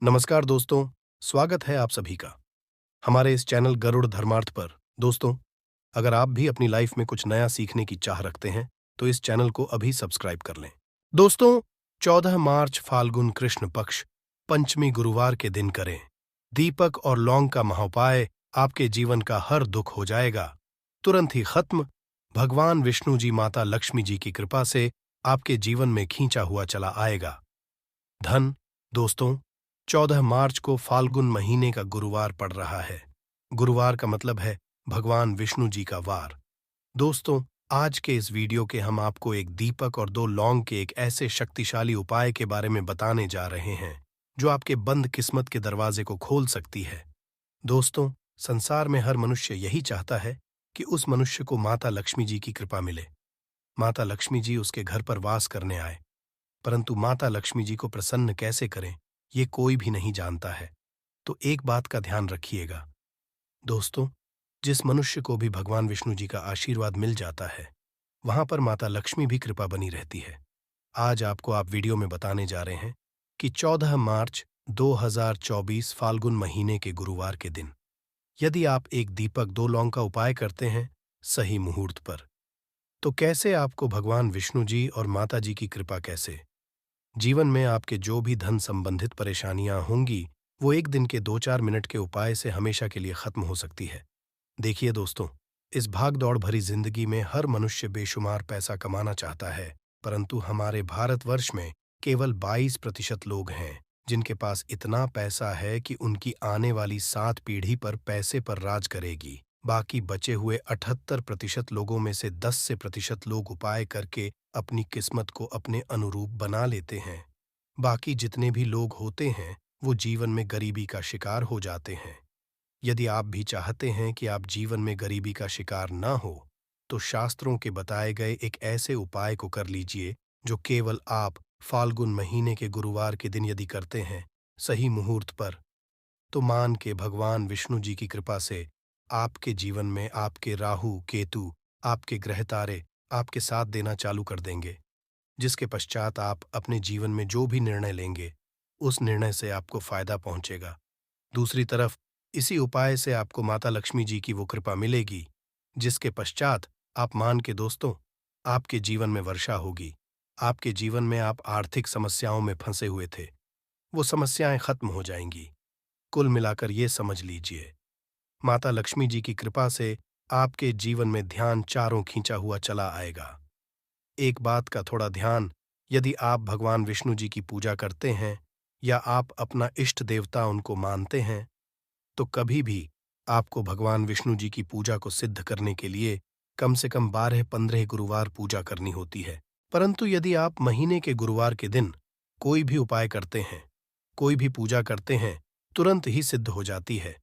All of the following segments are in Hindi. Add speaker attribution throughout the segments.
Speaker 1: नमस्कार दोस्तों, स्वागत है आप सभी का हमारे इस चैनल गरुड़ धर्मार्थ पर। दोस्तों, अगर आप भी अपनी लाइफ में कुछ नया सीखने की चाह रखते हैं, तो इस चैनल को अभी सब्सक्राइब कर लें। दोस्तों, 14 मार्च फाल्गुन कृष्ण पक्ष पंचमी गुरुवार के दिन करें दीपक और लौंग का महोपाय। आपके जीवन का हर दुख हो जाएगा तुरंत ही खत्म। भगवान विष्णु जी माता लक्ष्मी जी की कृपा से आपके जीवन में खींचा हुआ चला आएगा धन। दोस्तों, 14 मार्च को फाल्गुन महीने का गुरुवार पड़ रहा है। गुरुवार का मतलब है भगवान विष्णु जी का वार। दोस्तों, आज के इस वीडियो के हम आपको एक दीपक और 2 लौंग के एक ऐसे शक्तिशाली उपाय के बारे में बताने जा रहे हैं जो आपके बंद किस्मत के दरवाजे को खोल सकती है। दोस्तों, संसार में हर मनुष्य यही चाहता है कि उस मनुष्य को माता लक्ष्मी जी की कृपा मिले, माता लक्ष्मी जी उसके घर पर वास करने आए। परंतु माता लक्ष्मी जी को प्रसन्न कैसे करें, ये कोई भी नहीं जानता है। तो एक बात का ध्यान रखिएगा दोस्तों, जिस मनुष्य को भी भगवान विष्णु जी का आशीर्वाद मिल जाता है, वहां पर माता लक्ष्मी भी कृपा बनी रहती है। आज आपको आप वीडियो में बताने जा रहे हैं कि 14 मार्च 2024 फाल्गुन महीने के गुरुवार के दिन यदि आप एक दीपक 2 लौंग का उपाय करते हैं सही मुहूर्त पर, तो कैसे आपको भगवान विष्णु जी और माता जी की कृपा कैसे जीवन में आपके जो भी धन संबंधित परेशानियां होंगी, वो एक दिन के 2-4 मिनट के उपाय से हमेशा के लिए खत्म हो सकती है। देखिए दोस्तों, इस भाग दौड़ भरी जिंदगी में हर मनुष्य बेशुमार पैसा कमाना चाहता है, परंतु हमारे भारतवर्ष में केवल 22% लोग हैं जिनके पास इतना पैसा है कि उनकी आने वाली 7 पीढ़ी पर पैसे पर राज करेगी। बाकी बचे हुए 78% लोगों में से 10 से प्रतिशत लोग उपाय करके अपनी किस्मत को अपने अनुरूप बना लेते हैं। बाकी जितने भी लोग होते हैं वो जीवन में गरीबी का शिकार हो जाते हैं। यदि आप भी चाहते हैं कि आप जीवन में गरीबी का शिकार न हो, तो शास्त्रों के बताए गए एक ऐसे उपाय को कर लीजिए जो केवल आप फाल्गुन महीने के गुरुवार के दिन यदि करते हैं सही मुहूर्त पर, तो मान के भगवान विष्णु जी की कृपा से आपके जीवन में आपके राहु केतु, आपके ग्रह तारे आपके साथ देना चालू कर देंगे, जिसके पश्चात आप अपने जीवन में जो भी निर्णय लेंगे उस निर्णय से आपको फायदा पहुंचेगा। दूसरी तरफ इसी उपाय से आपको माता लक्ष्मी जी की वो कृपा मिलेगी, जिसके पश्चात आप मान के दोस्तों, आपके जीवन में वर्षा होगी। आपके जीवन में आप आर्थिक समस्याओं में फंसे हुए थे, वो समस्याएं खत्म हो जाएंगी। कुल मिलाकर ये समझ लीजिए, माता लक्ष्मी जी की कृपा से आपके जीवन में ध्यान चारों खींचा हुआ चला आएगा। एक बात का थोड़ा ध्यान, यदि आप भगवान विष्णु जी की पूजा करते हैं या आप अपना इष्ट देवता उनको मानते हैं, तो कभी भी आपको भगवान विष्णु जी की पूजा को सिद्ध करने के लिए कम से कम 12-15 गुरुवार पूजा करनी होती है। परंतु यदि आप महीने के गुरुवार के दिन कोई भी उपाय करते हैं, कोई भी पूजा करते हैं, तुरंत ही सिद्ध हो जाती है,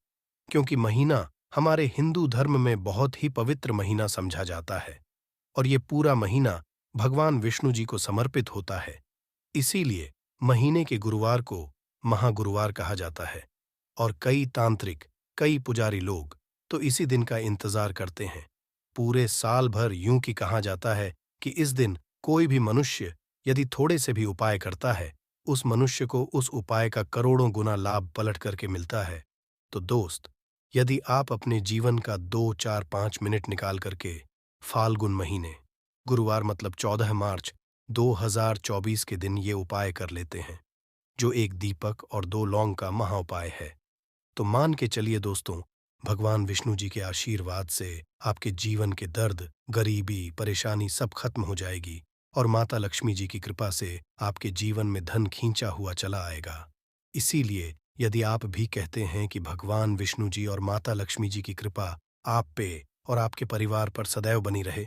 Speaker 1: क्योंकि महीना हमारे हिंदू धर्म में बहुत ही पवित्र महीना समझा जाता है और ये पूरा महीना भगवान विष्णु जी को समर्पित होता है। इसीलिए महीने के गुरुवार को महागुरुवार कहा जाता है और कई तांत्रिक, कई पुजारी लोग तो इसी दिन का इंतजार करते हैं। पूरे साल भर यूं कि कहा जाता है कि इस दिन कोई भी मनुष्य यदि थोड़े से भी उपाय करता है, उस मनुष्य को उस उपाय का करोड़ों गुना लाभ पलट करके मिलता है। तो दोस्त, यदि आप अपने जीवन का 2-4-5 मिनट निकाल करके फाल्गुन महीने गुरुवार मतलब 14 मार्च 2024 के दिन ये उपाय कर लेते हैं, जो एक दीपक और 2 लौंग का महाउपाय है, तो मान के चलिए दोस्तों, भगवान विष्णु जी के आशीर्वाद से आपके जीवन के दर्द, गरीबी, परेशानी सब खत्म हो जाएगी और माता लक्ष्मी जी की कृपा से आपके जीवन में धन खींचा हुआ चला आएगा। इसीलिए यदि आप भी कहते हैं कि भगवान विष्णु जी और माता लक्ष्मी जी की कृपा आप पे और आपके परिवार पर सदैव बनी रहे,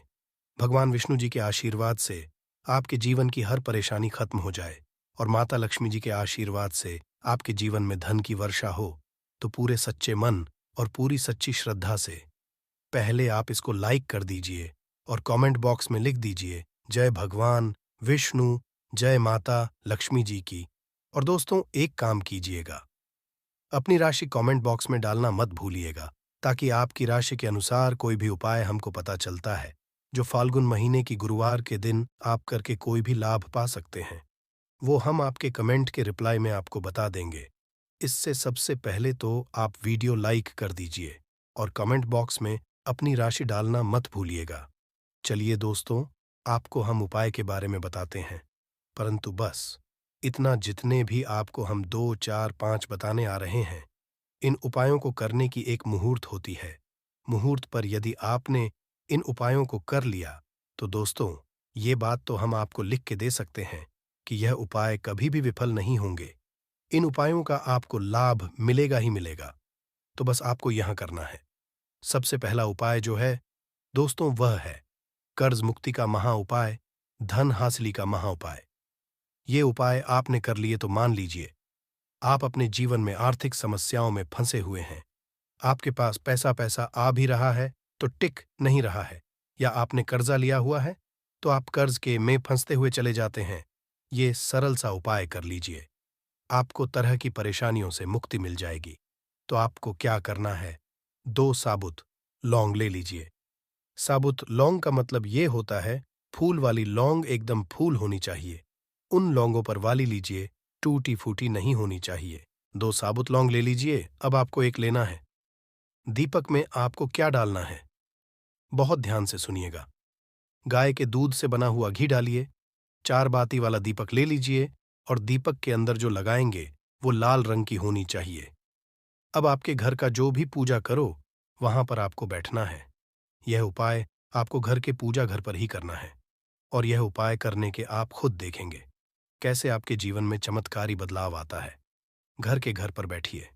Speaker 1: भगवान विष्णु जी के आशीर्वाद से आपके जीवन की हर परेशानी खत्म हो जाए और माता लक्ष्मी जी के आशीर्वाद से आपके जीवन में धन की वर्षा हो, तो पूरे सच्चे मन और पूरी सच्ची श्रद्धा से पहले आप इसको लाइक कर दीजिए और कमेंट बॉक्स में लिख दीजिए जय भगवान विष्णु, जय माता लक्ष्मी जी की। और दोस्तों, एक काम कीजिएगा, अपनी राशि कमेंट बॉक्स में डालना मत भूलिएगा, ताकि आपकी राशि के अनुसार कोई भी उपाय हमको पता चलता है जो फाल्गुन महीने की गुरुवार के दिन आप करके कोई भी लाभ पा सकते हैं, वो हम आपके कमेंट के रिप्लाई में आपको बता देंगे। इससे सबसे पहले तो आप वीडियो लाइक कर दीजिए और कमेंट बॉक्स में अपनी राशि डालना मत भूलिएगा। चलिए दोस्तों, आपको हम उपाय के बारे में बताते हैं, परंतु बस इतना, जितने भी आपको हम 2, 4, 5 बताने आ रहे हैं, इन उपायों को करने की एक मुहूर्त होती है। मुहूर्त पर यदि आपने इन उपायों को कर लिया, तो दोस्तों, ये बात तो हम आपको लिख के दे सकते हैं कि यह उपाय कभी भी विफल नहीं होंगे। इन उपायों का आपको लाभ मिलेगा ही मिलेगा। तो बस आपको यहां करना है। सबसे पहला उपाय जो है दोस्तों, वह है कर्ज मुक्ति का महा उपाय, धन हासिली का महा उपाय। ये उपाय आपने कर लिए तो मान लीजिए आप अपने जीवन में आर्थिक समस्याओं में फंसे हुए हैं। आपके पास पैसा पैसा आ भी रहा है तो टिक नहीं रहा है, या आपने कर्जा लिया हुआ है तो आप कर्ज के में फंसते हुए चले जाते हैं। ये सरल सा उपाय कर लीजिए, आपको तरह की परेशानियों से मुक्ति मिल जाएगी। तो आपको क्या करना है, 2 साबुत लौंग ले लीजिए। साबुत लौंग का मतलब ये होता है फूल वाली लौंग, एकदम फूल होनी चाहिए। उन लौंगों पर वाली लीजिए, टूटी फूटी नहीं होनी चाहिए। 2 साबुत लौंग ले लीजिए। अब आपको एक लेना है। दीपक में आपको क्या डालना है, बहुत ध्यान से सुनिएगा। गाय के दूध से बना हुआ घी डालिए, 4 बाती वाला दीपक ले लीजिए और दीपक के अंदर जो लगाएंगे वो लाल रंग की होनी चाहिए। अब आपके घर का जो भी पूजा करो, वहां पर आपको बैठना है। यह उपाय आपको घर के पूजा घर पर ही करना है, और यह उपाय करने के आप खुद देखेंगे कैसे आपके जीवन में चमत्कारी बदलाव आता है। घर के घर पर बैठिए।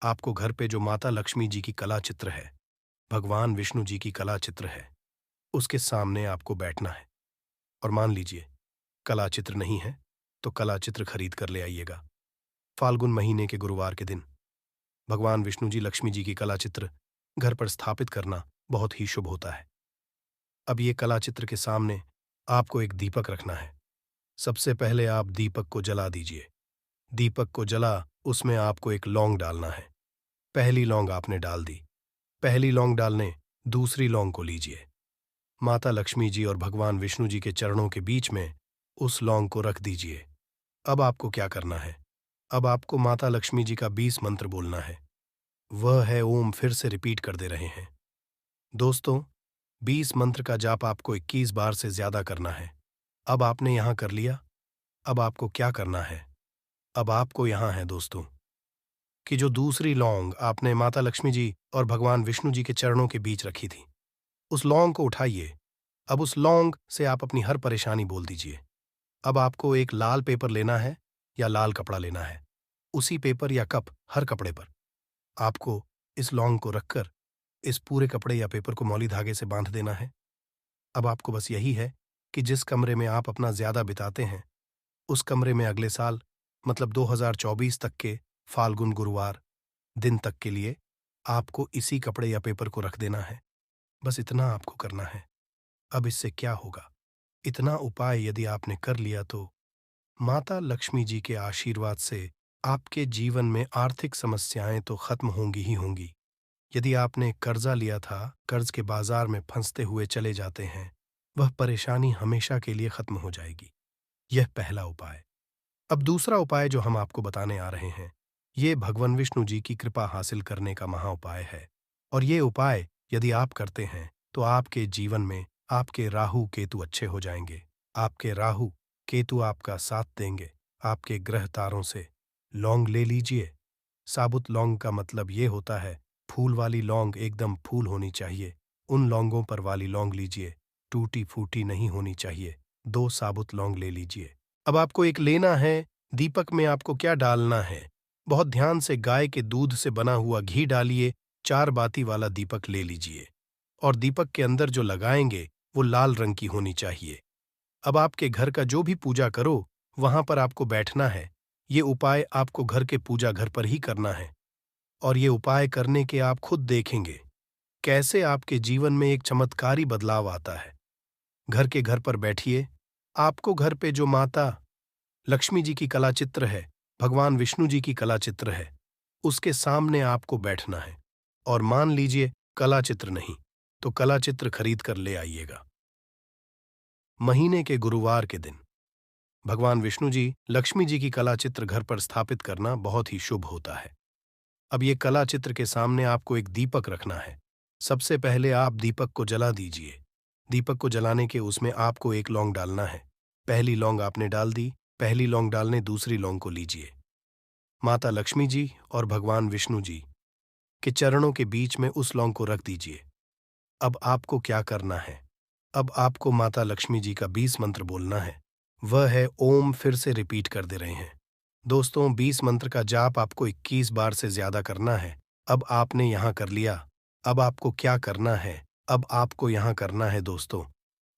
Speaker 1: आपको घर पे जो माता लक्ष्मी जी की कला चित्र है, भगवान विष्णु जी की कला चित्र है, उसके सामने आपको बैठना है। और मान लीजिए कला चित्र नहीं है तो कला चित्र खरीद कर ले आइएगा। फाल्गुन महीने के गुरुवार के दिन भगवान विष्णु जी, लक्ष्मी जी की कला चित्र घर पर स्थापित करना बहुत ही शुभ होता है। अब ये कला चित्र के सामने आपको एक दीपक रखना है। सबसे पहले आप दीपक को जला दीजिए। दीपक को जला, उसमें आपको एक लौंग डालना है। पहली लौंग आपने डाल दी। पहली लौंग डालने दूसरी लौंग को लीजिए। माता लक्ष्मी जी और भगवान विष्णु जी के चरणों के बीच में उस लौंग को रख दीजिए। अब आपको क्या करना है, अब आपको माता लक्ष्मी जी का 20 मंत्र बोलना है। वह है ओम, फिर से रिपीट कर दे रहे हैं। दोस्तों, 20 मंत्र का जाप आपको 21 बार से ज्यादा करना है। अब आपने यहां कर लिया। अब आपको क्या करना है, अब आपको यहां है दोस्तों कि जो दूसरी लौंग आपने माता लक्ष्मी जी और भगवान विष्णु जी के चरणों के बीच रखी थी, उस लौंग को उठाइए। अब उस लौंग से आप अपनी हर परेशानी बोल दीजिए। अब आपको एक लाल पेपर लेना है या लाल कपड़ा लेना है। उसी पेपर या कप, हर कपड़े पर आपको इस लौंग को रखकर इस पूरे कपड़े या पेपर को मौली धागे से बांध देना है। अब आपको बस यही है कि जिस कमरे में आप अपना ज्यादा बिताते हैं, उस कमरे में अगले साल, मतलब 2024 तक के फाल्गुन गुरुवार दिन तक के लिए आपको इसी कपड़े या पेपर को रख देना है। बस इतना आपको करना है। अब इससे क्या होगा, इतना उपाय यदि आपने कर लिया तो माता लक्ष्मी जी के आशीर्वाद से आपके जीवन में आर्थिक समस्याएं तो खत्म होंगी ही होंगी। यदि आपने कर्जा लिया था, कर्ज के बाजार में फंसते हुए चले जाते हैं, वह परेशानी हमेशा के लिए खत्म हो जाएगी। यह पहला उपाय। अब दूसरा उपाय जो हम आपको बताने आ रहे हैं, ये भगवान विष्णु जी की कृपा हासिल करने का महा उपाय है। और ये उपाय यदि आप करते हैं तो आपके जीवन में आपके राहु केतु अच्छे हो जाएंगे। आपके राहु केतु आपका साथ देंगे। आपके ग्रह तारों से लौंग ले लीजिए। साबुत लौंग का मतलब ये होता है फूल वाली लौंग, एकदम फूल होनी चाहिए। उन लौंगों पर वाली लौंग लीजिए, टूटी फूटी नहीं होनी चाहिए। 2 साबुत लौंग ले लीजिए। अब आपको एक लेना है। दीपक में आपको क्या डालना है, बहुत ध्यान से गाय के दूध से बना हुआ घी डालिए। 4 बाती वाला दीपक ले लीजिए और दीपक के अंदर जो लगाएंगे वो लाल रंग की होनी चाहिए। अब आपके घर का जो भी पूजा करो, वहां पर आपको बैठना है। ये उपाय आपको घर के पूजा घर पर ही करना है, और ये उपाय करने के आप खुद देखेंगे कैसे आपके जीवन में एक चमत्कारी बदलाव आता है। घर के घर पर बैठिए। आपको घर पे जो माता लक्ष्मी जी की कला चित्र है, भगवान विष्णु जी की कला चित्र है, उसके सामने आपको बैठना है। और मान लीजिए कला चित्र नहीं तो कला चित्र खरीद कर ले आइएगा। महीने के गुरुवार के दिन भगवान विष्णु जी, लक्ष्मी जी की कला चित्र घर पर स्थापित करना बहुत ही शुभ होता है। अब ये कला चित्र के सामने आपको एक दीपक रखना है। सबसे पहले आप दीपक को जला दीजिए। दीपक को जलाने के उसमें आपको एक लौंग डालना है। पहली लौंग आपने डाल दी, पहली लौंग डालने दूसरी लौंग को लीजिए। माता लक्ष्मी जी और भगवान विष्णु जी के चरणों के बीच में उस लौंग को रख दीजिए। अब आपको क्या करना है? अब आपको माता लक्ष्मी जी का 20 मंत्र बोलना है। वह है ओम, फिर से रिपीट कर दे रहे हैं। दोस्तों, 20 मंत्र का जाप आपको 21 बार से ज्यादा करना है। अब आपने यहां कर लिया। अब आपको क्या करना है? अब आपको यहां करना है दोस्तों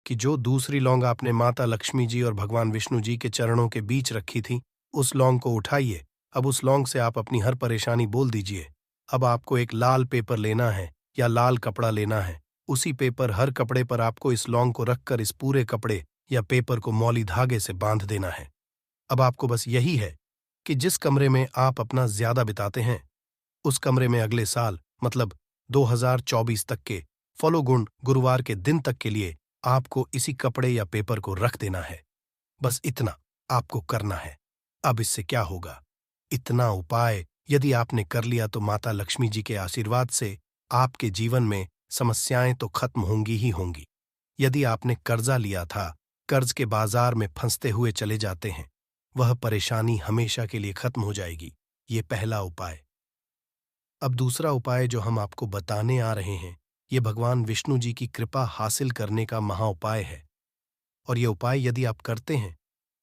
Speaker 1: कि जो दूसरी लौंग आपने माता लक्ष्मी जी और भगवान विष्णु जी के चरणों के बीच रखी थी, उस लौंग को उठाइए। अब उस लौंग से आप अपनी हर परेशानी बोल दीजिए। अब आपको एक लाल पेपर लेना है या लाल कपड़ा लेना है। उसी पेपर, हर कपड़े पर आपको इस लौंग को रखकर इस पूरे कपड़े या पेपर को मौली धागे से बांध देना है। अब आपको बस यही है कि जिस कमरे में आप अपना ज्यादा बिताते हैं, उस कमरे में अगले साल मतलब 2024 तक के फॉलो गुण गुरुवार के दिन तक के लिए आपको इसी कपड़े या पेपर को रख देना है। बस इतना आपको करना है। अब इससे क्या होगा? इतना उपाय यदि आपने कर लिया तो माता लक्ष्मी जी के आशीर्वाद से आपके जीवन में समस्याएं तो खत्म होंगी ही होंगी। यदि आपने कर्जा लिया था, कर्ज के बाजार में फंसते हुए चले जाते हैं, वह परेशानी हमेशा के लिए खत्म हो जाएगी। ये पहला उपाय। अब दूसरा उपाय जो हम आपको बताने आ रहे हैं, ये भगवान विष्णु जी की कृपा हासिल करने का महाउपाय है। और ये उपाय यदि आप करते हैं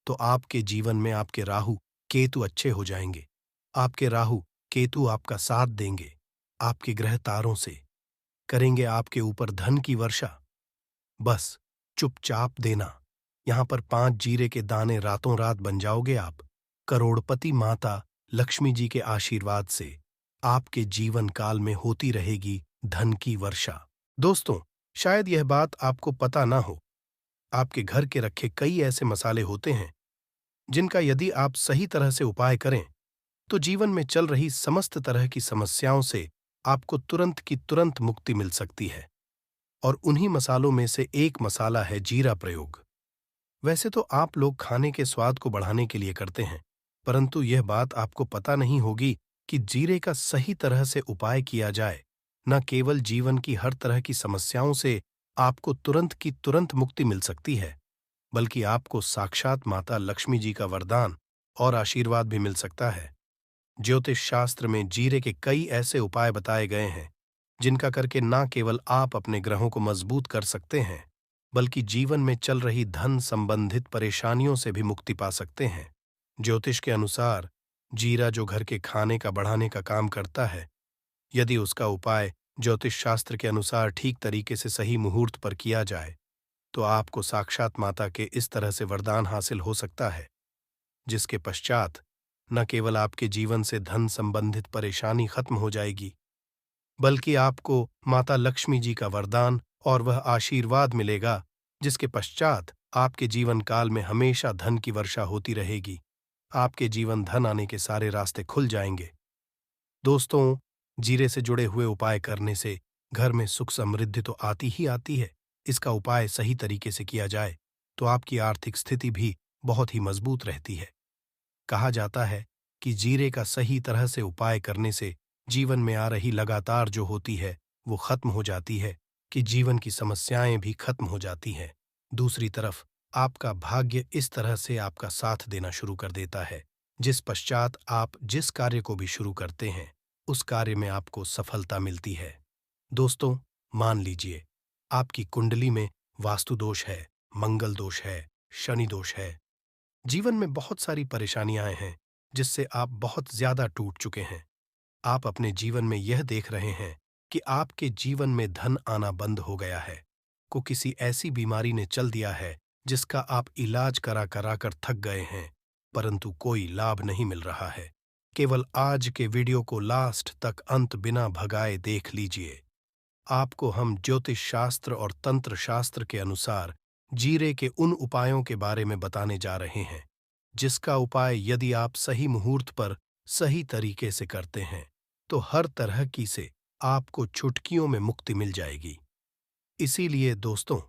Speaker 1: तो आपके जीवन में आपके राहु केतु अच्छे हो जाएंगे। आपके राहु केतु आपका साथ देंगे। आपके ग्रह तारों से करेंगे आपके ऊपर धन की वर्षा। बस चुपचाप देना। यहां पर 5 जीरे के दाने रातों रात बन जाओगे आप। करोड़पति माता लक्ष्मी जी के आशीर्वाद से आपके जीवन काल में होती रहेगी धन की वर्षा। दोस्तों, शायद यह बात आपको पता ना हो। आपके घर के रखे कई ऐसे मसाले होते हैं जिनका यदि आप सही तरह से उपाय करें तो जीवन में चल रही समस्त तरह की समस्याओं से आपको तुरंत की तुरंत मुक्ति मिल सकती है। और उन्हीं मसालों में से एक मसाला है जीरा प्रयोग। वैसे तो आप लोग खाने के स्वाद को बढ़ाने के लिए करते हैं, परंतु यह बात आपको पता नहीं होगी कि जीरे का सही तरह से उपाय किया जाए, न केवल जीवन की हर तरह की समस्याओं से आपको तुरंत की तुरंत मुक्ति मिल सकती है, बल्कि आपको साक्षात माता लक्ष्मी जी का वरदान और आशीर्वाद भी मिल सकता है। ज्योतिष शास्त्र में जीरे के कई ऐसे उपाय बताए गए हैं जिनका करके न केवल आप अपने ग्रहों को मजबूत कर सकते हैं, बल्कि जीवन में चल रही धन संबंधित परेशानियों से भी मुक्ति पा सकते हैं। ज्योतिष के अनुसार जीरा जो घर के खाने का बढ़ाने का काम करता है, यदि उसका उपाय ज्योतिष शास्त्र के अनुसार ठीक तरीके से सही मुहूर्त पर किया जाए तो आपको साक्षात माता के इस तरह से वरदान हासिल हो सकता है जिसके पश्चात न केवल आपके जीवन से धन संबंधित परेशानी खत्म हो जाएगी, बल्कि आपको माता लक्ष्मी जी का वरदान और वह आशीर्वाद मिलेगा जिसके पश्चात आपके जीवन काल में हमेशा धन की वर्षा होती रहेगी। आपके जीवन धन आने के सारे रास्ते खुल जाएंगे। दोस्तों, जीरे से जुड़े हुए उपाय करने से घर में सुख समृद्धि तो आती ही आती है। इसका उपाय सही तरीके से किया जाए तो आपकी आर्थिक स्थिति भी बहुत ही मजबूत रहती है। कहा जाता है कि जीरे का सही तरह से उपाय करने से जीवन में आ रही लगातार जो होती है वो खत्म हो जाती है, कि जीवन की समस्याएं भी खत्म हो जाती हैं। दूसरी तरफ आपका भाग्य इस तरह से आपका साथ देना शुरू कर देता है जिस पश्चात आप जिस कार्य को भी शुरू करते हैं उस कार्य में आपको सफलता मिलती है। दोस्तों, मान लीजिए आपकी कुंडली में वास्तु दोष है, मंगल दोष है, शनि दोष है, जीवन में बहुत सारी परेशानियां हैं जिससे आप बहुत ज्यादा टूट चुके हैं। आप अपने जीवन में यह देख रहे हैं कि आपके जीवन में धन आना बंद हो गया है, को किसी ऐसी बीमारी ने चल दिया है जिसका आप इलाज करा करा कर थक गए हैं, परंतु कोई लाभ नहीं मिल रहा है। केवल आज के वीडियो को लास्ट तक अंत बिना भगाए देख लीजिए। आपको हम ज्योतिष शास्त्र और तंत्र शास्त्र के अनुसार जीरे के उन उपायों के बारे में बताने जा रहे हैं जिसका उपाय यदि आप सही मुहूर्त पर सही तरीके से करते हैं तो हर तरह की से आपको चुटकियों में मुक्ति मिल जाएगी। इसीलिए दोस्तों,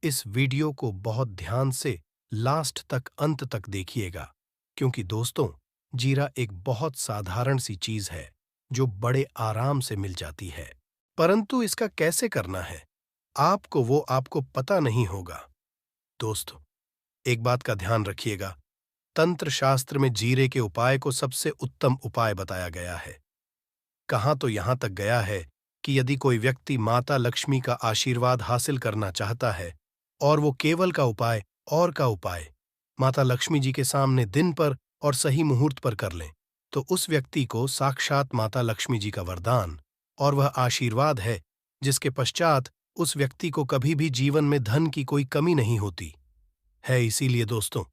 Speaker 1: इस वीडियो को बहुत ध्यान से लास्ट तक, अंत तक देखिएगा, क्योंकि दोस्तों, जीरा एक बहुत साधारण सी चीज है जो बड़े आराम से मिल जाती है। परंतु इसका कैसे करना है, आपको पता नहीं होगा। दोस्तों, एक बात का ध्यान रखिएगा, तंत्र शास्त्र में जीरे के उपाय को सबसे उत्तम उपाय बताया गया है। कहां तो यहां तक गया है कि यदि कोई व्यक्ति माता लक्ष्मी का आशीर्वाद हासिल करना चाहता है और वो केवल का उपाय माता लक्ष्मी जी के सामने दिन पर और सही मुहूर्त पर कर लें, तो उस व्यक्ति को साक्षात माता लक्ष्मी जी का वरदान और वह आशीर्वाद है जिसके पश्चात उस व्यक्ति को कभी भी जीवन में धन की कोई कमी नहीं होती है। इसीलिए दोस्तों,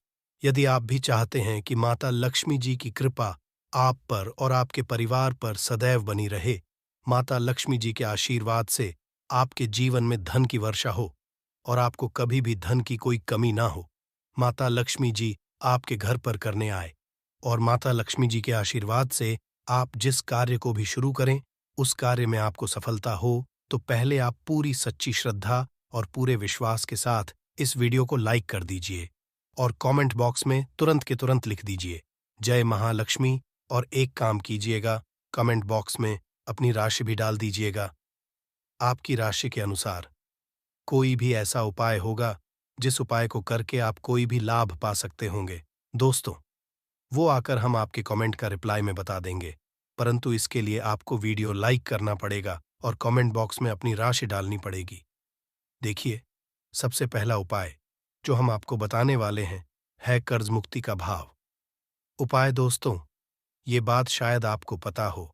Speaker 1: यदि आप भी चाहते हैं कि माता लक्ष्मी जी की कृपा आप पर और आपके परिवार पर सदैव बनी रहे, माता लक्ष्मी जी के आशीर्वाद से आपके जीवन में धन की वर्षा हो और आपको कभी भी धन की कोई कमी ना हो, माता लक्ष्मी जी आपके घर पर करने आए और माता लक्ष्मी जी के आशीर्वाद से आप जिस कार्य को भी शुरू करें, उस कार्य में आपको सफलता हो, तो पहले आप पूरी सच्ची श्रद्धा और पूरे विश्वास के साथ इस वीडियो को लाइक कर दीजिए और कमेंट बॉक्स में तुरंत के तुरंत लिख दीजिए जय महालक्ष्मी। और एक काम कीजिएगा, कमेंट बॉक्स में अपनी राशि भी डाल दीजिएगा। आपकी राशि के अनुसार कोई भी ऐसा उपाय होगा जिस उपाय को करके आप कोई भी लाभ पा सकते होंगे, दोस्तों, वो आकर हम आपके कमेंट का रिप्लाई में बता देंगे। परंतु इसके लिए आपको वीडियो लाइक करना पड़ेगा और कमेंट बॉक्स में अपनी राशि डालनी पड़ेगी। देखिए, सबसे पहला उपाय जो हम आपको बताने वाले हैं है कर्ज मुक्ति का भाव। उपाय दोस्तों, ये बात शायद आपको पता हो,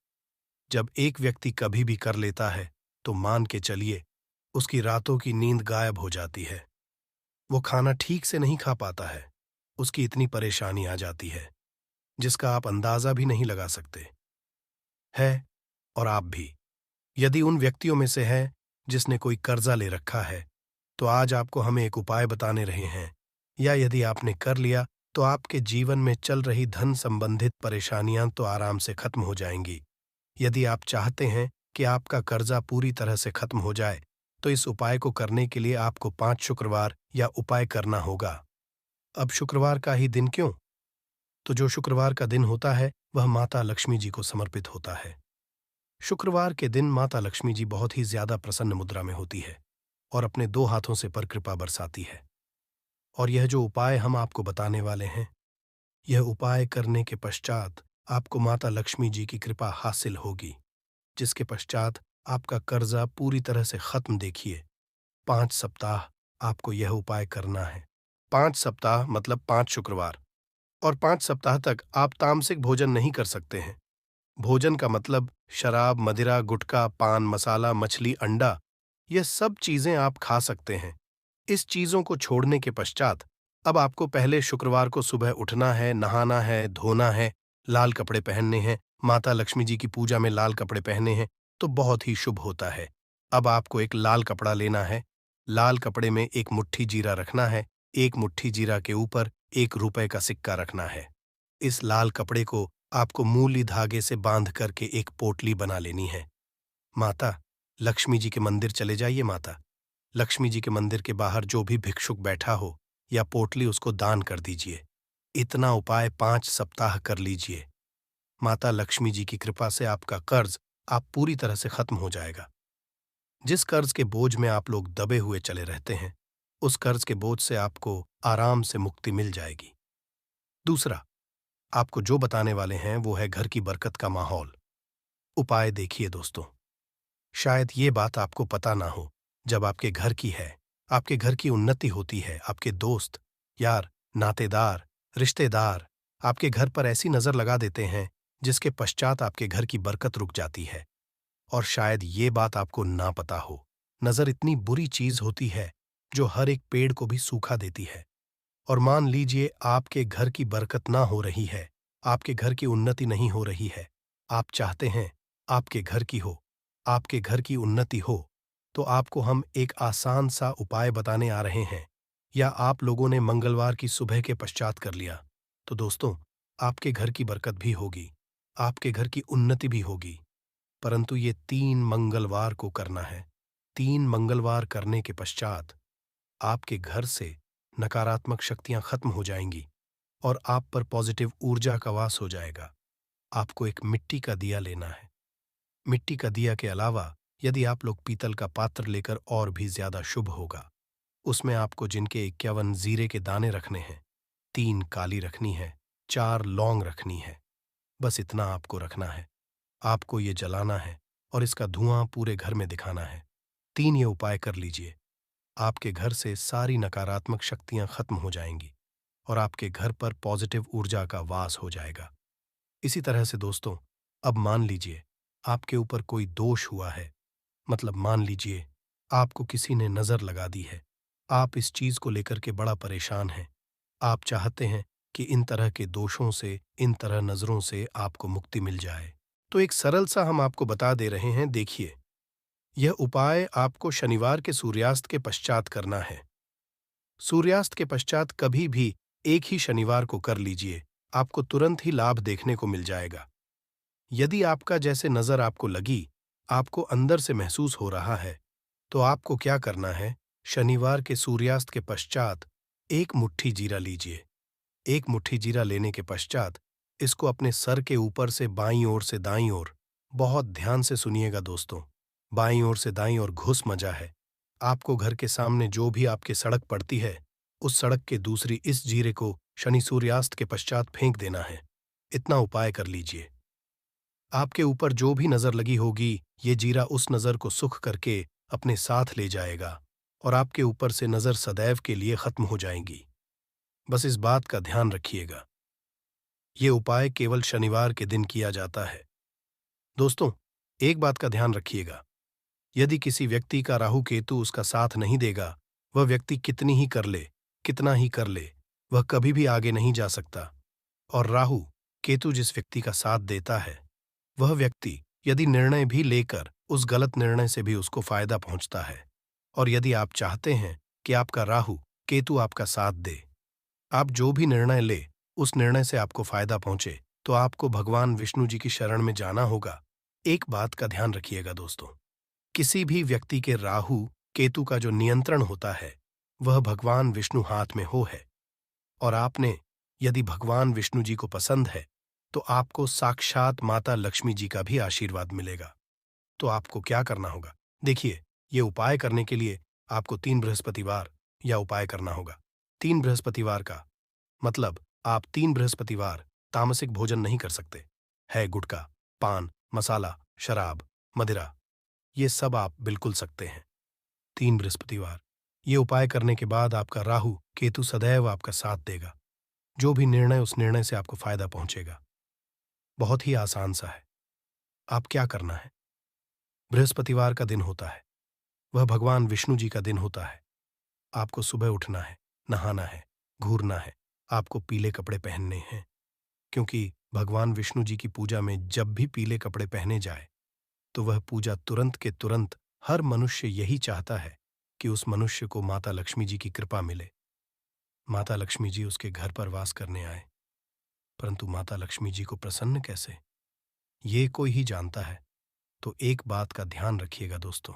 Speaker 1: जब एक व्यक्ति कभी भी कर लेता है तो मान के चलिए उसकी रातों की नींद गायब हो जाती है। वो खाना ठीक से नहीं खा पाता है, उसकी इतनी परेशानी आ जाती है जिसका आप अंदाजा भी नहीं लगा सकते है। और आप भी यदि उन व्यक्तियों में से हैं जिसने कोई कर्जा ले रखा है, तो आज आपको हमें एक उपाय बताने रहे हैं, या यदि आपने कर लिया तो आपके जीवन में चल रही धन संबंधित परेशानियां तो आराम से खत्म हो जाएंगी। यदि आप चाहते हैं कि आपका कर्जा पूरी तरह से खत्म हो जाए, तो इस उपाय को करने के लिए आपको 5 शुक्रवार या उपाय करना होगा। अब शुक्रवार का ही दिन क्यों? तो जो शुक्रवार का दिन होता है वह माता लक्ष्मी जी को समर्पित होता है। शुक्रवार के दिन माता लक्ष्मी जी बहुत ही ज्यादा प्रसन्न मुद्रा में होती है और अपने 2 हाथों से पर कृपा बरसाती है। और यह जो उपाय हम आपको बताने वाले हैं, यह उपाय करने के पश्चात आपको माता लक्ष्मी जी की कृपा हासिल होगी, जिसके पश्चात आपका कर्जा पूरी तरह से खत्म। देखिए, 5 सप्ताह आपको यह उपाय करना है। 5 सप्ताह मतलब 5 शुक्रवार। और 5 सप्ताह तक आप तामसिक भोजन नहीं कर सकते हैं। भोजन का मतलब शराब, मदिरा, गुटखा, पान मसाला, मछली, अंडा, ये सब चीजें आप खा सकते हैं। इस चीजों को छोड़ने के पश्चात अब आपको पहले शुक्रवार को सुबह उठना है, नहाना है, धोना है, लाल कपड़े पहनने हैं, माता लक्ष्मी जी की पूजा में लाल कपड़े पहने हैं तो बहुत ही शुभ होता है। अब आपको एक लाल कपड़ा लेना है, लाल कपड़े में एक मुट्ठी जीरा रखना है, एक मुट्ठी जीरा के ऊपर 1 रुपए का सिक्का रखना है। इस लाल कपड़े को आपको मूली धागे से बांध करके एक पोटली बना लेनी है। माता लक्ष्मी जी के मंदिर चले जाइए। माता लक्ष्मी जी के मंदिर के बाहर जो भी भिक्षुक बैठा हो या पोटली, उसको दान कर दीजिए। इतना उपाय 5 सप्ताह कर लीजिए। माता लक्ष्मी जी की कृपा से आपका कर्ज आप पूरी तरह से खत्म हो जाएगा। जिस कर्ज के बोझ में आप लोग दबे हुए चले रहते हैं, उस कर्ज के बोझ से आपको आराम से मुक्ति मिल जाएगी। दूसरा आपको जो बताने वाले हैं वो है घर की बरकत का माहौल। उपाय देखिए दोस्तों, शायद ये बात आपको पता ना हो, जब आपके घर की है, आपके घर की उन्नति होती है, आपके दोस्त, यार, नातेदार, रिश्तेदार आपके घर पर ऐसी नजर लगा देते हैं जिसके पश्चात आपके घर की बरकत रुक जाती है। और शायद ये बात आपको ना पता हो, नजर इतनी बुरी चीज होती है जो हर एक पेड़ को भी सूखा देती है। और मान लीजिए आपके घर की बरकत ना हो रही है, आपके घर की उन्नति नहीं हो रही है, आप चाहते हैं आपके घर की हो, आपके घर की उन्नति हो, तो आपको हम एक आसान सा उपाय बताने आ रहे हैं। या आप लोगों ने मंगलवार की सुबह के पश्चात कर लिया तो दोस्तों, आपके घर की बरकत भी होगी, आपके घर की उन्नति भी होगी। परंतु ये 3 मंगलवार को करना है। 3 मंगलवार करने के पश्चात आपके घर से नकारात्मक शक्तियां खत्म हो जाएंगी और आप पर पॉजिटिव ऊर्जा का वास हो जाएगा। आपको एक मिट्टी का दिया लेना है। मिट्टी का दिया के अलावा यदि आप लोग पीतल का पात्र लेकर और भी ज्यादा शुभ होगा। उसमें आपको जिनके 51 जीरे के दाने रखने हैं, 3 काली रखनी है, 4 लौंग रखनी है। बस इतना आपको रखना है। आपको ये जलाना है और इसका धुआं पूरे घर में दिखाना है। 3 ये उपाय कर लीजिए। आपके घर से सारी नकारात्मक शक्तियां खत्म हो जाएंगी और आपके घर पर पॉजिटिव ऊर्जा का वास हो जाएगा। इसी तरह से दोस्तों, अब मान लीजिए आपके ऊपर कोई दोष हुआ है, मतलब मान लीजिए आपको किसी ने नजर लगा दी है। आप इस चीज को लेकर के बड़ा परेशान हैं। आप चाहते हैं कि इन तरह के दोषों से, इन तरह नजरों से आपको मुक्ति मिल जाए। तो एक सरल सा हम आपको बता दे रहे हैं, देखिए। यह उपाय आपको शनिवार के सूर्यास्त के पश्चात करना है। सूर्यास्त के पश्चात कभी भी एक ही शनिवार को कर लीजिए, आपको तुरंत ही लाभ देखने को मिल जाएगा। यदि आपका जैसे नजर आपको लगी, आपको अंदर से महसूस हो रहा है, तो आपको क्या करना है, शनिवार के सूर्यास्त के पश्चात 1 मुट्ठी जीरा लीजिए। 1 मुट्ठी जीरा लेने के पश्चात इसको अपने सर के ऊपर से बाईं ओर से दाईं ओर, बहुत ध्यान से सुनिएगा दोस्तों, बाईं ओर से दाईं ओर घुस मजा है। आपको घर के सामने जो भी आपके सड़क पड़ती है, उस सड़क के दूसरी इस जीरे को शनि सूर्यास्त के पश्चात फेंक देना है। इतना उपाय कर लीजिए। आपके ऊपर जो भी नजर लगी होगी, ये जीरा उस नजर को सुख करके अपने साथ ले जाएगा और आपके ऊपर से नजर सदैव के लिए खत्म हो जाएंगी। बस इस बात का ध्यान रखिएगा। ये उपाय केवल शनिवार के दिन किया जाता है। दोस्तों, एक बात का ध्यान रखिएगा, यदि किसी व्यक्ति का राहु केतु उसका साथ नहीं देगा, वह व्यक्ति कितनी ही कर ले, कितना ही कर ले, वह कभी भी आगे नहीं जा सकता। और राहु केतु जिस व्यक्ति का साथ देता है, वह व्यक्ति यदि निर्णय भी लेकर उस गलत निर्णय से भी उसको फायदा पहुंचता है। और यदि आप चाहते हैं कि आपका राहु केतु आपका साथ दे, आप जो भी निर्णय ले उस निर्णय से आपको फायदा पहुंचे, तो आपको भगवान विष्णु जी की शरण में जाना होगा। एक बात का ध्यान रखिएगा दोस्तों, किसी भी व्यक्ति के राहु केतु का जो नियंत्रण होता है, वह भगवान विष्णु हाथ में हो है। और आपने यदि भगवान विष्णु जी को पसंद है, तो आपको साक्षात माता लक्ष्मी जी का भी आशीर्वाद मिलेगा। तो आपको क्या करना होगा, देखिए, ये उपाय करने के लिए आपको 3 बृहस्पतिवार या उपाय करना होगा। 3 बृहस्पतिवार का मतलब आप 3 बृहस्पतिवार तामसिक भोजन नहीं कर सकते। है गुटखा, पान, मसाला, शराब, मदिरा, ये सब आप बिल्कुल सकते हैं। 3 बृहस्पतिवार ये उपाय करने के बाद आपका राहु केतु सदैव आपका साथ देगा। जो भी निर्णय, उस निर्णय से आपको फायदा पहुंचेगा। बहुत ही आसान सा है। आप क्या करना है, बृहस्पतिवार का दिन होता है, वह भगवान विष्णु जी का दिन होता है। आपको सुबह उठना है, नहाना है, घूरना है, आपको पीले कपड़े पहनने हैं, क्योंकि भगवान विष्णु जी की पूजा में जब भी पीले कपड़े पहने जाए, तो वह पूजा तुरंत के तुरंत, हर मनुष्य यही चाहता है कि उस मनुष्य को माता लक्ष्मी जी की कृपा मिले, माता लक्ष्मी जी उसके घर पर वास करने आए। परंतु माता लक्ष्मी जी को प्रसन्न कैसे, ये कोई ही जानता है। तो एक बात का ध्यान रखिएगा दोस्तों,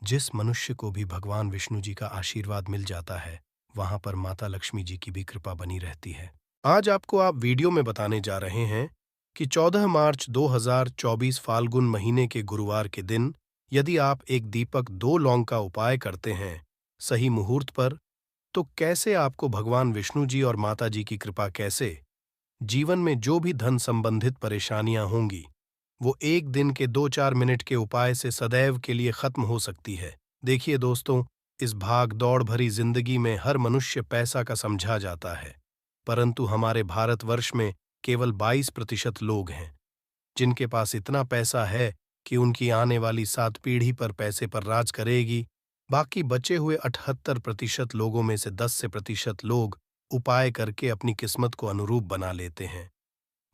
Speaker 1: जिस मनुष्य को भी भगवान विष्णु जी का आशीर्वाद मिल जाता है, वहां पर माता लक्ष्मी जी की भी कृपा बनी रहती है। आज आपको आप वीडियो में बताने जा रहे हैं कि 14 मार्च 2024 फाल्गुन महीने के गुरुवार के दिन यदि आप एक दीपक 2 लौंग का उपाय करते हैं सही मुहूर्त पर, तो कैसे आपको भगवान विष्णु जी और माता जी की कृपा, कैसे जीवन में जो भी धन संबंधित परेशानियां होंगी, वो एक दिन के 2-4 मिनट के उपाय से सदैव के लिए खत्म हो सकती है। देखिए दोस्तों, इस भाग दौड़ भरी जिंदगी में हर मनुष्य पैसा का समझा जाता है, परंतु हमारे भारतवर्ष में केवल 22% लोग हैं जिनके पास इतना पैसा है कि उनकी आने वाली 7 पीढ़ी पर पैसे पर राज करेगी। बाकी बचे हुए 78% लोगों में से 10% लोग उपाय करके अपनी किस्मत को अनुरूप बना लेते हैं।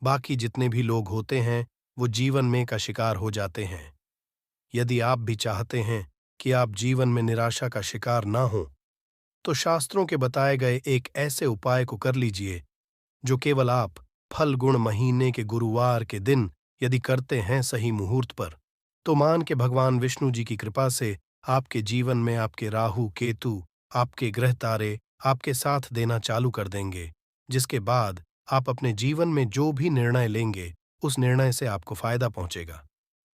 Speaker 1: बाकी जितने भी लोग होते हैं, वो जीवन में का शिकार हो जाते हैं। यदि आप भी चाहते हैं कि आप जीवन में निराशा का शिकार ना हो, तो शास्त्रों के बताए गए एक ऐसे उपाय को कर लीजिए जो केवल आप फल्गुण महीने के गुरुवार के दिन यदि करते हैं सही मुहूर्त पर, तो मान के भगवान विष्णु जी की कृपा से आपके जीवन में आपके राहु केतु, आपके ग्रह तारे आपके साथ देना चालू कर देंगे, जिसके बाद आप अपने जीवन में जो भी निर्णय लेंगे, उस निर्णय से आपको फायदा पहुंचेगा।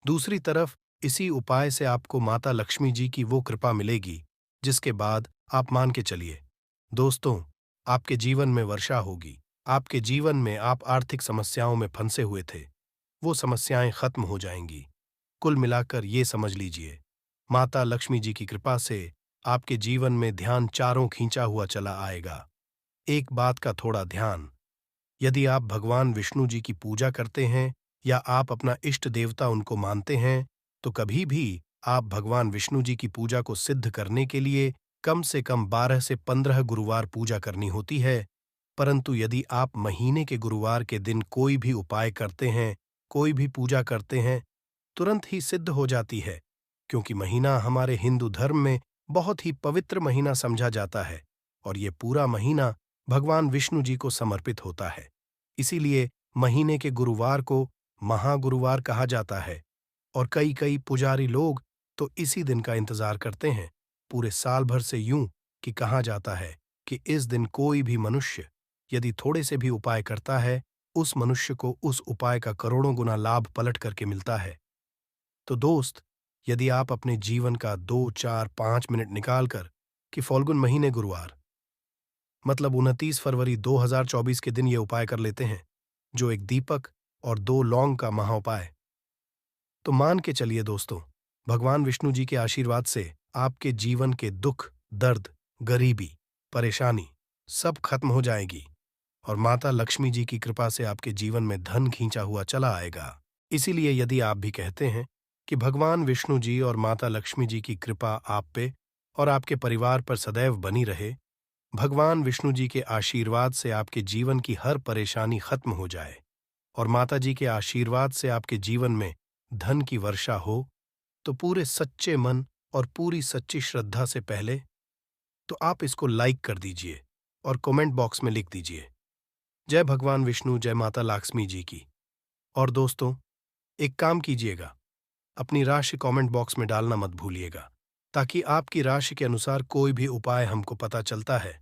Speaker 1: दूसरी तरफ इसी उपाय से आपको माता लक्ष्मी जी की वो कृपा मिलेगी, जिसके बाद आप मान के चलिए दोस्तों, आपके जीवन में वर्षा होगी। आपके जीवन में आप आर्थिक समस्याओं में फंसे हुए थे, वो समस्याएं खत्म हो जाएंगी। कुल मिलाकर ये समझ लीजिए, माता लक्ष्मी जी की कृपा से आपके जीवन में ध्यान चारों खींचा हुआ चला आएगा। एक बात का थोड़ा ध्यान, यदि आप भगवान विष्णु जी की पूजा करते हैं या आप अपना इष्ट देवता उनको मानते हैं, तो कभी भी आप भगवान विष्णु जी की पूजा को सिद्ध करने के लिए कम से कम 12 से 15 गुरुवार पूजा करनी होती है। परंतु यदि आप महीने के गुरुवार के दिन कोई भी उपाय करते हैं, कोई भी पूजा करते हैं, तुरंत ही सिद्ध हो जाती है, क्योंकि महीना हमारे हिंदू धर्म में बहुत ही पवित्र महीना समझा जाता है और ये पूरा महीना भगवान विष्णु जी को समर्पित होता है। इसीलिए महीने के गुरुवार को महागुरुवार कहा जाता है और कई कई पुजारी लोग तो इसी दिन का इंतजार करते हैं, पूरे साल भर से। यूं कि कहा जाता है कि इस दिन कोई भी मनुष्य यदि थोड़े से भी उपाय करता है, उस मनुष्य को उस उपाय का करोड़ों गुना लाभ पलट करके मिलता है। तो दोस्त, यदि आप अपने जीवन का 2, 4, 5 मिनट निकालकर कि फाल्गुन महीने गुरुवार मतलब 29 फरवरी 2024 के दिन ये उपाय कर लेते हैं, जो एक दीपक और 2 लौंग का महाउपाय, तो मान के चलिए दोस्तों, भगवान विष्णु जी के आशीर्वाद से आपके जीवन के दुख, दर्द, गरीबी, परेशानी सब खत्म हो जाएगी और माता लक्ष्मी जी की कृपा से आपके जीवन में धन खींचा हुआ चला आएगा। इसीलिए यदि आप भी कहते हैं कि भगवान विष्णु जी और माता लक्ष्मी जी की कृपा आप पे और आपके परिवार पर सदैव बनी रहे, भगवान विष्णु जी के आशीर्वाद से आपके जीवन की हर परेशानी खत्म हो जाए और माता जी के आशीर्वाद से आपके जीवन में धन की वर्षा हो, तो पूरे सच्चे मन और पूरी सच्ची श्रद्धा से पहले तो आप इसको लाइक कर दीजिए और कमेंट बॉक्स में लिख दीजिए, जय भगवान विष्णु, जय माता लक्ष्मी जी की। और दोस्तों, एक काम कीजिएगा, अपनी राशि कमेंट बॉक्स में डालना मत भूलिएगा, ताकि आपकी राशि के अनुसार कोई भी उपाय हमको पता चलता है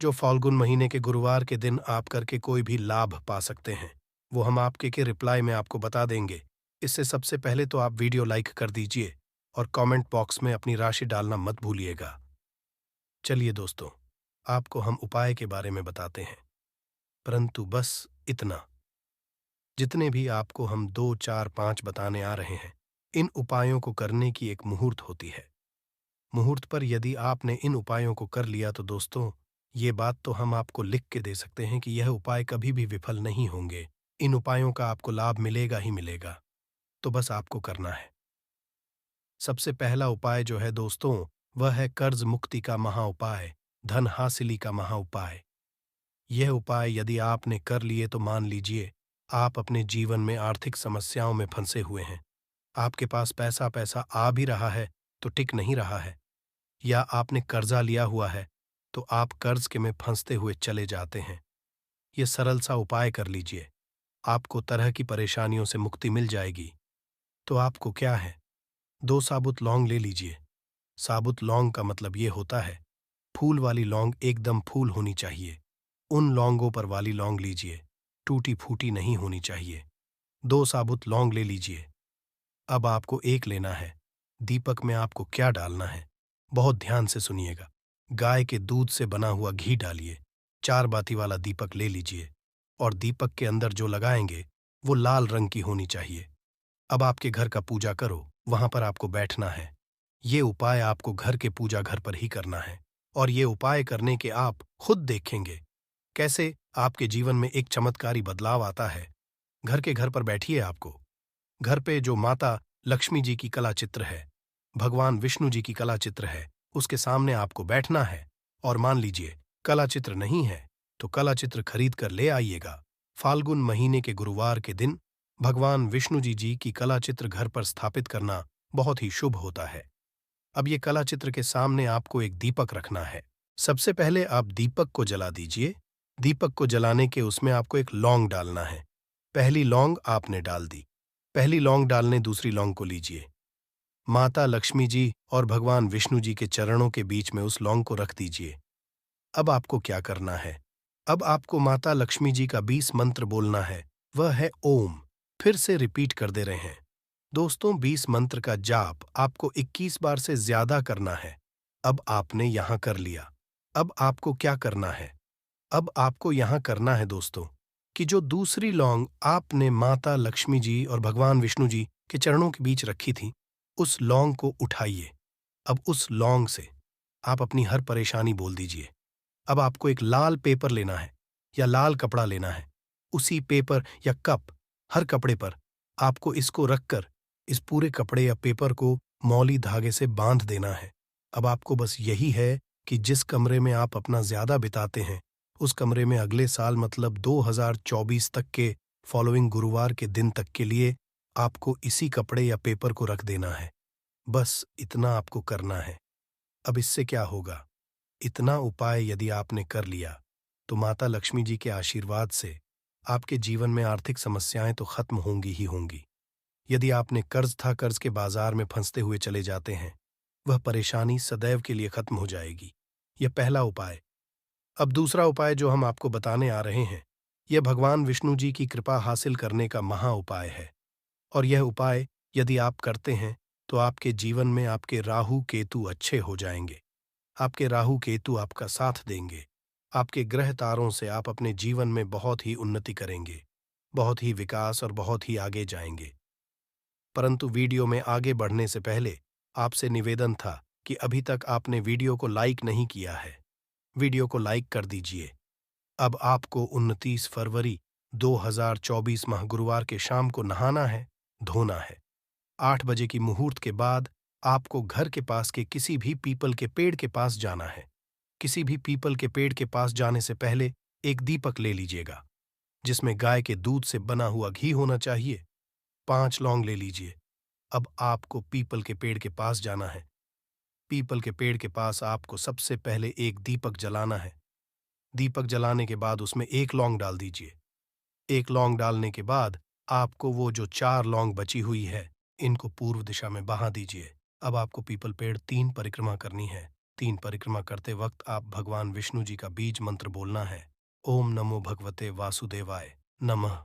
Speaker 1: जो फाल्गुन महीने के गुरुवार के दिन आप करके कोई भी लाभ पा सकते हैं, वो हम आपके के रिप्लाई में आपको बता देंगे। इससे सबसे पहले तो आप वीडियो लाइक कर दीजिए और कमेंट बॉक्स में अपनी राशि डालना मत भूलिएगा। चलिए दोस्तों, आपको हम उपाय के बारे में बताते हैं, परंतु बस इतना, जितने भी आपको हम 2, 4, 5 बताने आ रहे हैं, इन उपायों को करने की एक मुहूर्त होती है। मुहूर्त पर यदि आपने इन उपायों को कर लिया तो दोस्तों, ये बात तो हम आपको लिख के दे सकते हैं कि यह उपाय कभी भी विफल नहीं होंगे। इन उपायों का आपको लाभ मिलेगा ही मिलेगा। तो बस आपको करना है। सबसे पहला उपाय जो है दोस्तों, वह है कर्ज मुक्ति का महाउपाय, धन हासिली का महाउपाय। यह उपाय यदि आपने कर लिए तो मान लीजिए आप अपने जीवन में आर्थिक समस्याओं में फंसे हुए हैं। आपके पास पैसा पैसा आ भी रहा है तो टिक नहीं रहा है, या आपने कर्जा लिया हुआ है तो आप कर्ज के में फंसते हुए चले जाते हैं। ये सरल सा उपाय कर लीजिए, आपको तरह की परेशानियों से मुक्ति मिल जाएगी। तो आपको क्या है, 2 साबुत लौंग ले लीजिए। साबुत लौंग का मतलब ये होता है, फूल वाली लौंग एकदम फूल होनी चाहिए। उन लौंगों पर वाली लौंग लीजिए, टूटी फूटी नहीं होनी चाहिए। 2 साबुत लौंग ले लीजिए। अब आपको एक लेना है। दीपक में आपको क्या डालना है, बहुत ध्यान से सुनिएगा। गाय के दूध से बना हुआ घी डालिए। 4 बाती वाला दीपक ले लीजिए और दीपक के अंदर जो लगाएंगे वो लाल रंग की होनी चाहिए। अब आपके घर का पूजा करो, वहां पर आपको बैठना है। ये उपाय आपको घर के पूजा घर पर ही करना है और ये उपाय करने के आप खुद देखेंगे कैसे आपके जीवन में एक चमत्कारी बदलाव आता है। घर पर बैठिए। आपको घर पे जो माता लक्ष्मी जी की कला चित्र है, भगवान विष्णु जी की कला चित्र है, उसके सामने आपको बैठना है और मान लीजिए कला चित्र नहीं है तो कला चित्र खरीद कर ले आइएगा। फाल्गुन महीने के गुरुवार के दिन भगवान विष्णु जी की कला चित्र घर पर स्थापित करना बहुत ही शुभ होता है। अब ये कला चित्र के सामने आपको एक दीपक रखना है। सबसे पहले आप दीपक को जला दीजिए। दीपक को जलाने के उसमें आपको एक लौंग डालना है। पहली लौंग आपने डाल दी। पहली लौंग डालने दूसरी लौंग को लीजिए। माता लक्ष्मी जी और भगवान विष्णु जी के चरणों के बीच में उस लौंग को रख दीजिए। अब आपको क्या करना है? अब आपको माता लक्ष्मी जी का 20 मंत्र बोलना है। वह है ओम। फिर से रिपीट कर दे रहे हैं। दोस्तों, 20 मंत्र का जाप आपको 21 बार से ज्यादा करना है। अब आपने यहां कर लिया। अब आपको क्या करना है? अब आपको यहां करना है दोस्तों कि जो दूसरी लौंग आपने माता लक्ष्मी जी और भगवान विष्णु जी के चरणों के बीच रखी थी, उस लौंग को उठाइए। अब उस लौंग से आप अपनी हर परेशानी बोल दीजिए। अब आपको एक लाल पेपर लेना है या लाल कपड़ा लेना है। उसी पेपर या कप, हर कपड़े पर आपको इसको रखकर इस पूरे कपड़े या पेपर को मौली धागे से बांध देना है। अब आपको बस यही है कि जिस कमरे में आप अपना ज्यादा बिताते हैं, उस कमरे में अगले साल मतलब 2024 तक के फॉलोइंग गुरुवार के दिन तक के लिए आपको इसी कपड़े या पेपर को रख देना है। बस इतना आपको करना है। अब इससे क्या होगा? इतना उपाय यदि आपने कर लिया, तो माता लक्ष्मी जी के आशीर्वाद से आपके जीवन में आर्थिक समस्याएं तो खत्म होंगी ही होंगी। यदि आपने कर्ज था, कर्ज के बाजार में फंसते हुए चले जाते हैं, वह परेशानी सदैव के लिए खत्म हो जाएगी। यह पहला उपाय। अब दूसरा उपाय जो हम आपको बताने आ रहे हैं, यह भगवान विष्णु जी की कृपा हासिल करने का महा उपाय है। और यह उपाय यदि आप करते हैं, तो आपके जीवन में आपके राहु केतु अच्छे हो जाएंगे। आपके राहु केतु आपका साथ देंगे। आपके ग्रह तारों से आप अपने जीवन में बहुत ही उन्नति करेंगे, बहुत ही विकास और बहुत ही आगे जाएंगे। परंतु वीडियो में आगे बढ़ने से पहले आपसे निवेदन था कि अभी तक आपने वीडियो को लाइक नहीं किया है। वीडियो को लाइक कर दीजिए। अब आपको 29 फरवरी 2024 माह गुरुवार के शाम को नहाना है, धोना है। 8 बजे की मुहूर्त के बाद आपको घर के पास के किसी भी पीपल के पेड़ के पास जाना है। किसी भी पीपल के पेड़ के पास जाने से पहले एक दीपक ले लीजिएगा, जिसमें गाय के दूध से बना हुआ घी होना चाहिए। 5 लौंग ले लीजिए। अब आपको पीपल के पेड़ के पास जाना है। पीपल के पेड़ के पास आपको सबसे पहले एक दीपक जलाना है। दीपक जलाने के बाद उसमें एक लौंग डाल दीजिए। एक लौंग डालने के बाद आपको वो जो 4 लौंग बची हुई है, इनको पूर्व दिशा में बहा दीजिए। अब आपको पीपल पेड़ 3 परिक्रमा करनी है। 3 परिक्रमा करते वक्त आप भगवान विष्णु जी का बीज मंत्र बोलना है। ओम नमो भगवते वासुदेवाय नमः।